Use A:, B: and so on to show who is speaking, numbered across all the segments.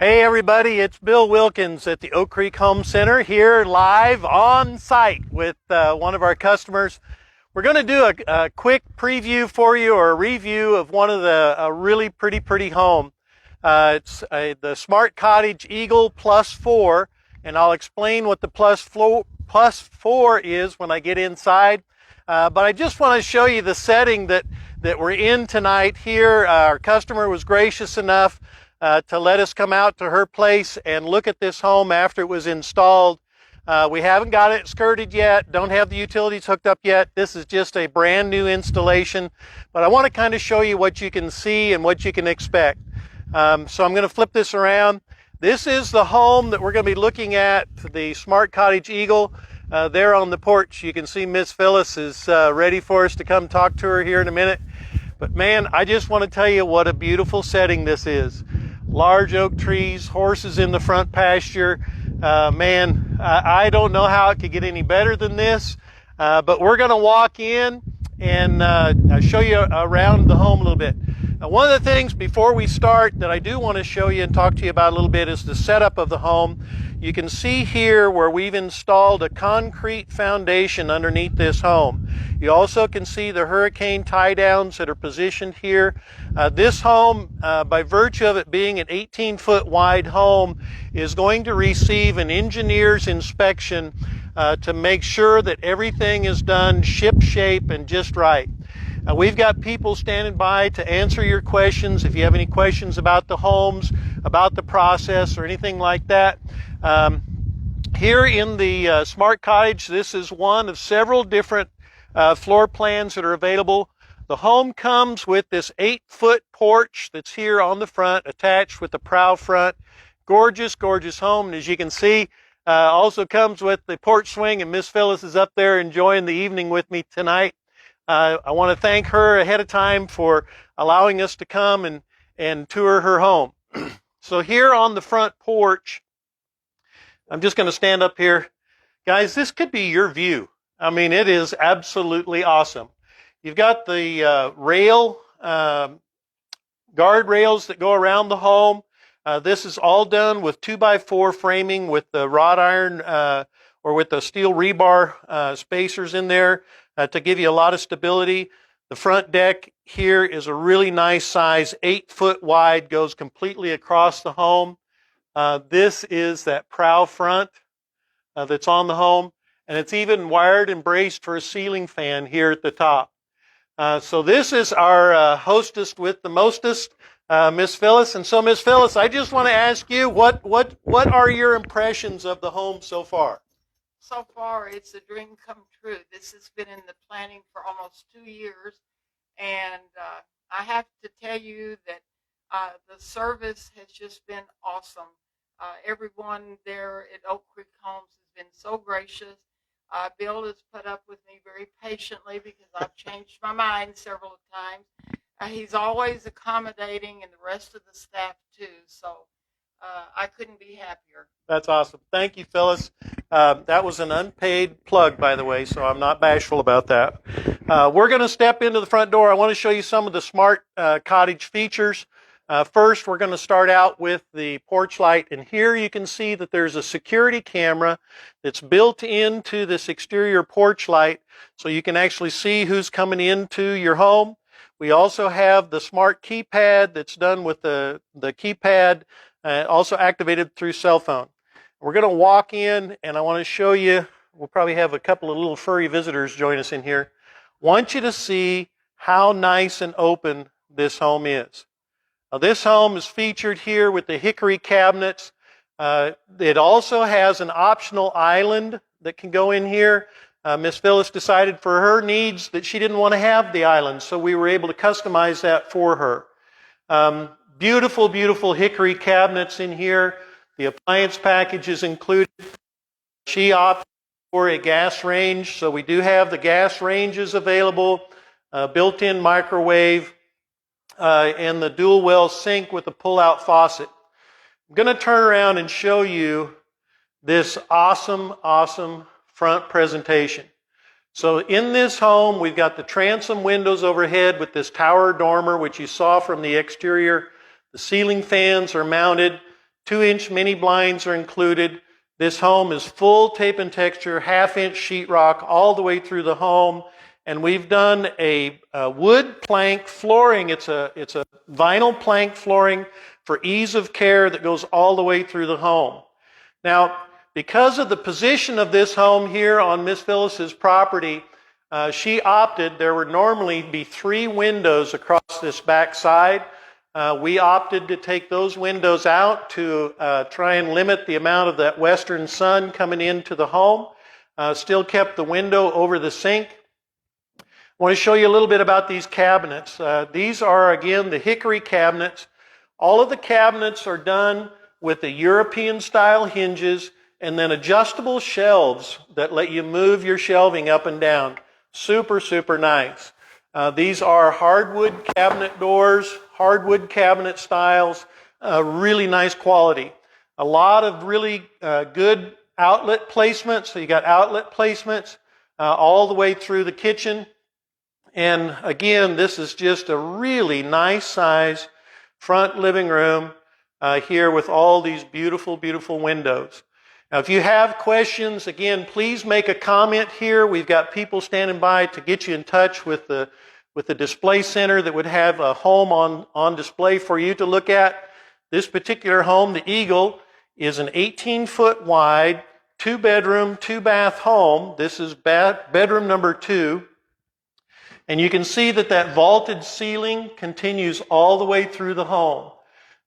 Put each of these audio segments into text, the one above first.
A: Hey everybody, it's Bill Wilkins at the Oak Creek Home Center here live on site with one of our customers. We're going to do a quick preview for you or a review of one of a really pretty home. It's the Smart Cottage Eagle Plus 4, and I'll explain what the Plus 4 is when I get inside. But I just want to show you the setting that we're in tonight here. Our customer was gracious enough to let us come out to her place and look at this home after it was installed. We haven't got it skirted yet, don't have the utilities hooked up yet. This is just a brand new installation, but I want to kind of show you what you can see and what you can expect. So I'm going to flip this around. This is the home that we're going to be looking at, the Smart Cottage Eagle. There on the porch, you can see Miss Phyllis is ready for us to come talk to her here in a minute. But man, I just want to tell you what a beautiful setting this is. Large oak trees, horses in the front pasture. Man, I don't know how it could get any better than this, but we're going to walk in and show you around the home a little bit. Now, one of the things before we start that I do want to show you and talk to you about a little bit is the setup of the home. You can see here where we've installed a concrete foundation underneath this home. You also can see the hurricane tie downs that are positioned here. This home, by virtue of it being an 18-foot wide home, is going to receive an engineer's inspection to make sure that everything is done ship shape and just right. We've got people standing by to answer your questions. If you have any questions about the homes, about the process, or anything like that. Here in the Smart Cottage, this is one of several different floor plans that are available. The home comes with this 8-foot porch that's here on the front, attached with the prow front. Gorgeous home. And as you can see, also comes with the porch swing, and Miss Phyllis is up there enjoying the evening with me tonight. I want to thank her ahead of time for allowing us to come and tour her home. So here on the front porch, I'm just going to stand up here. Guys, this could be your view. I mean, it is absolutely awesome. You've got the guard rails that go around the home. This is all done with 2x4 framing with the wrought iron or with the steel rebar spacers in there to give you a lot of stability. The front deck here is a really nice size, 8-foot wide, goes completely across the home. This is that prow front that's on the home, and it's even wired and braced for a ceiling fan here at the top. So this is our hostess with the mostest, Miss Phyllis. And so, Miss Phyllis, I just want to ask you, what are your impressions of the home so far?
B: So far, it's a dream come true. This has been in the planning for almost 2 years, and I have to tell you that the service has just been awesome. Everyone there at Oak Creek Homes has been so gracious. Bill has put up with me very patiently because I've changed my mind several times. He's always accommodating, and the rest of the staff too. So I couldn't be happier.
A: That's awesome. Thank you, Phyllis. That was an unpaid plug, by the way, so I'm not bashful about that. We're going to step into the front door. I want to show you some of the Smart Cottage features. First, we're going to start out with the porch light, and here you can see that there's a security camera that's built into this exterior porch light, so you can actually see who's coming into your home. We also have the smart keypad that's done with the keypad, also activated through cell phone. We're going to walk in, and I want to show you, we'll probably have a couple of little furry visitors join us in here. Want you to see how nice and open this home is. Now, this home is featured here with the hickory cabinets. It also has an optional island that can go in here. Miss Phyllis decided for her needs that she didn't want to have the island, so we were able to customize that for her. Beautiful hickory cabinets in here. The appliance package is included. She opted for a gas range, so we do have the gas ranges available, built-in microwave, and the dual well sink with a pull-out faucet. I'm going to turn around and show you this awesome front presentation. So in this home, we've got the transom windows overhead with this tower dormer, which you saw from the exterior. The ceiling fans are mounted. 2-inch mini blinds are included. This home is full tape and texture, 1/2-inch sheetrock all the way through the home. And we've done a wood plank flooring. It's a vinyl plank flooring for ease of care that goes all the way through the home. Now, because of the position of this home here on Miss Phyllis's property, she opted, there would normally be 3 windows across this back side. We opted to take those windows out to try and limit the amount of that western sun coming into the home. Still kept the window over the sink. I want to show you a little bit about these cabinets. These are, again, the hickory cabinets. All of the cabinets are done with the European style hinges and then adjustable shelves that let you move your shelving up and down. Super, super nice. These are hardwood cabinet doors, hardwood cabinet styles, really nice quality. A lot of really good outlet placements. So you got outlet placements all the way through the kitchen. And again, this is just a really nice size front living room here with all these beautiful, beautiful windows. Now, if you have questions, again, please make a comment here. We've got people standing by to get you in touch with the display center that would have a home on display for you to look at. This particular home, the Eagle, is an 18-foot wide, 2-bedroom, 2-bath home. This is bedroom number 2. And you can see that vaulted ceiling continues all the way through the home.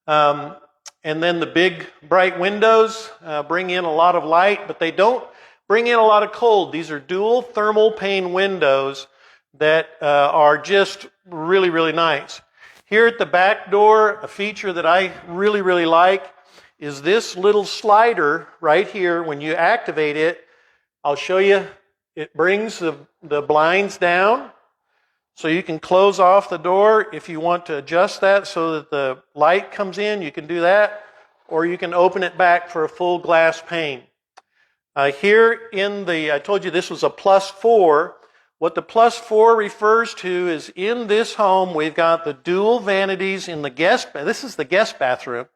A: And then the big bright windows bring in a lot of light, but they don't bring in a lot of cold. These are dual thermal pane windows that are just really, really nice. Here at the back door, a feature that I really, really like is this little slider right here. When you activate it, I'll show you, it brings the blinds down. So you can close off the door. If you want to adjust that so that the light comes in, you can do that. Or you can open it back for a full glass pane. Here I told you this was a +4. What the +4 refers to is in this home, we've got the dual vanities in the this is the guest bathroom.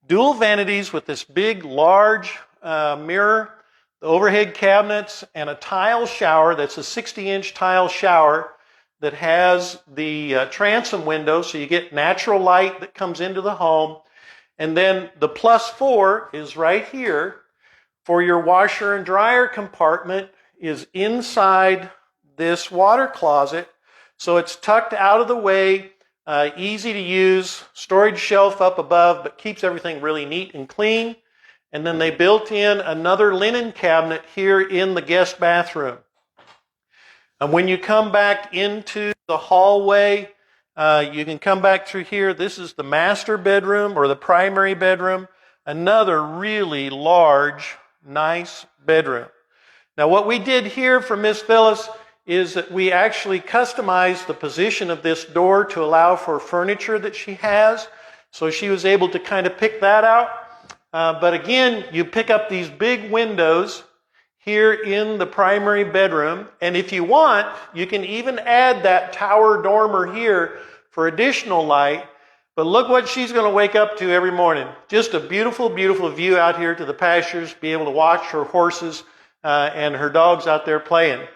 A: Dual vanities with this big, large mirror, the overhead cabinets, and a tile shower that's a 60-inch tile shower that has the transom window, so you get natural light that comes into the home. And then the +4 is right here for your washer and dryer compartment is inside this water closet. So it's tucked out of the way, easy to use, storage shelf up above, but keeps everything really neat and clean. And then they built in another linen cabinet here in the guest bathroom. And when you come back into the hallway, you can come back through here. This is the master bedroom or the primary bedroom. Another really large, nice bedroom. Now, what we did here for Miss Phyllis is that we actually customized the position of this door to allow for furniture that she has. So she was able to kind of pick that out. But again, you pick up these big windows here in the primary bedroom. And if you want, you can even add that tower dormer here for additional light. But look what she's going to wake up to every morning. Just a beautiful, beautiful view out here to the pastures, be able to watch her horses and her dogs out there playing.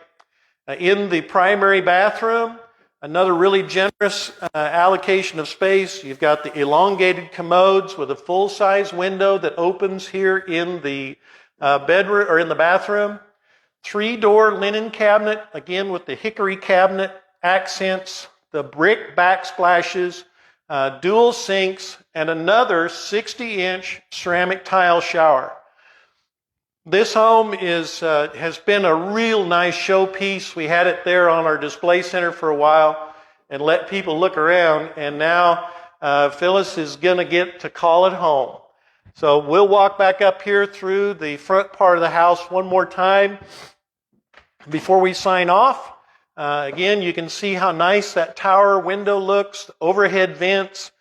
A: In the primary bathroom, another really generous allocation of space. You've got the elongated commodes with a full-size window that opens here in the bedroom or in the bathroom. 3-door linen cabinet, again with the hickory cabinet accents, the brick backsplashes, dual sinks, and another 60-inch ceramic tile shower. This home has been a real nice showpiece. We had it there on our display center for a while and let people look around, and now Phyllis is going to get to call it home. So we'll walk back up here through the front part of the house one more time before we sign off. Again, you can see how nice that tower window looks, overhead vents.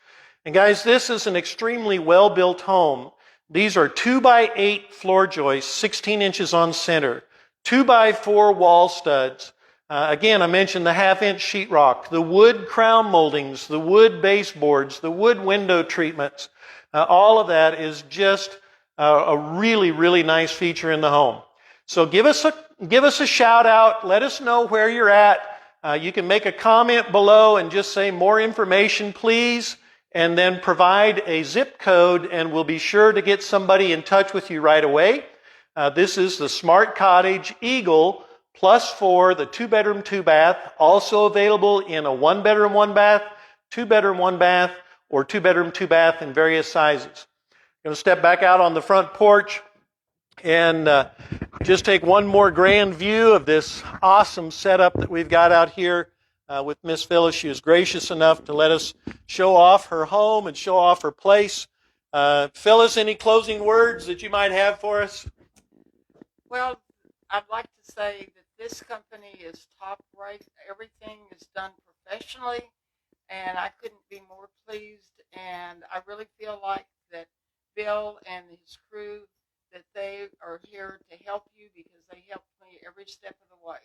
A: And guys, this is an extremely well-built home. These are 2x8 floor joists, 16 inches on center, 2x4 wall studs, Again, I mentioned the half-inch sheetrock, the wood crown moldings, the wood baseboards, the wood window treatments. All of that is just a really, really nice feature in the home. So give us a shout out. Let us know where you're at. You can make a comment below and just say more information, please, and then provide a zip code, and we'll be sure to get somebody in touch with you right away. This is the Smart Cottage Eagle +4, the 2-bedroom, 2-bath, also available in a 1-bedroom, 1-bath, 2-bedroom, 1-bath, or 2-bedroom, 2-bath in various sizes. I'm going to step back out on the front porch and just take one more grand view of this awesome setup that we've got out here with Miss Phyllis. She was gracious enough to let us show off her home and show off her place. Phyllis, any closing words that you might have for us?
B: Well, I'd like to say that this company is top rate. Everything is done professionally, and I couldn't be more pleased. And I really feel like that Bill and his crew, that they are here to help you because they helped me every step of the way.